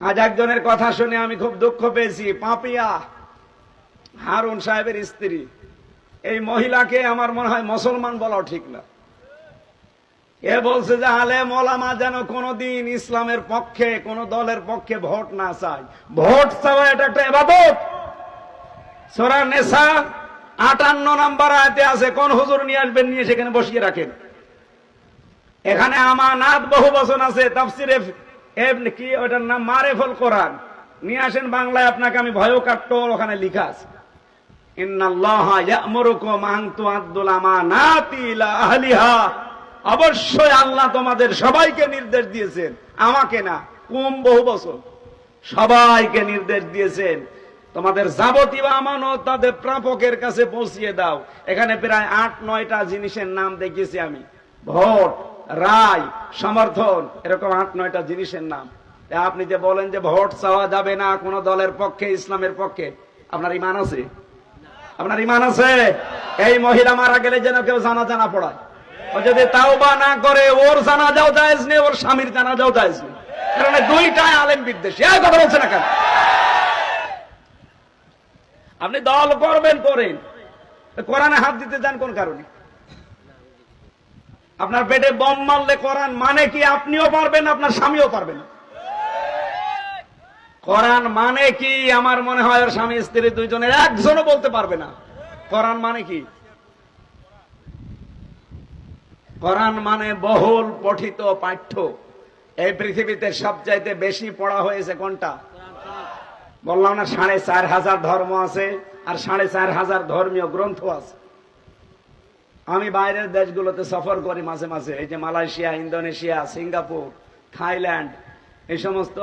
আজ একজনের কথা শুনে আমি খুব দুঃখ পেয়েছি। পাপিয়া হারুন সাহেবের স্ত্রী, এই মহিলাকে আমার মনে হয় মুসলমান বলাও ঠিক না। এ বলছে যে আলেম ওলামা যেন কোনদিন ইসলামের পক্ষে কোন দলের পক্ষে ভোট না চায়। ভোট চাওয়া এটা একটা ইবাদত। সূরা নিসা 58 নম্বর আয়াতে আছে, কোন হুজুর নিয়ে আসবেন, নিয়ে সেখানে বসিয়ে রাখেন। এখানে আমানাত বহু বচন আছে, তাফসিরে কি ওটার নাম মারেফুল কোরআন, নিয়ে আসেন বাংলায়, আপনাকে আমি ভয়ও কাটতো, ওখানে লেখা আছে ইন্নাল্লাহা ইয়া'মুরুকুম আন তুআদ্দুল আমানাতি ইলা আহলিহা। অবশ্যই আল্লাহ তোমাদের সবাইকে নির্দেশ দিয়েছেন, আমাকে না, কুম বহু বছর, সবাইকে নির্দেশ দিয়েছেন তোমাদের যাবতীয় আমানত তাদের প্রাপকের কাছে পৌঁছিয়ে দাও। এখানে প্রায় 8-9টা জিনিসের নাম দেখিয়েছি আমি, ভোট, রায়, সমর্থন, এরকম 8-9টা জিনিসের নাম। আপনি যে বলেন যে ভোট চাওয়া যাবে না কোন দলের পক্ষে, ইসলামের পক্ষে, আপনার ঈমান আছে? আপনার ঈমান আছে? এই মহিলা মারা গেলে যেন কেউ জানাজা পড়ায়। ও যদি তাওবা না করে, ওর জানাজাও জায়েজ নেই, ওর স্বামীর জানাজাও জায়েজ নেই, কারণ দুইটাই আলেম বিদ্বেষী। এই কথা বলছে না কেন? আপনি দল করবেন করেন, কোরআনে হাত দিতে যান কোন কারণে? আপনার পেটে বম মারলে কোরআন মানে কি আপনিও পারবেন, আপনার স্বামীও পারবেন। কোরআন মানে কি আমার মনে হয় ওর স্বামী স্ত্রী দুইজনের একজনও বলতে পারবে না কোরআন মানে কি। কোরআন মানে বহুল পঠিত পাঠ্য। এই পৃথিবীতে সবচাইতে বেশি পড়া হয়েছে কোনটা? বললাম না 4,500 ধর্ম আছে, আর 4,500 ধর্মীয় গ্রন্থ আছে। আমি বাইরের দেশগুলোতে সফর করি মাঝে মাঝে, এই যে মালয়েশিয়া, ইন্দোনেশিয়া, সিঙ্গাপুর, থাইল্যান্ড, এই সমস্ত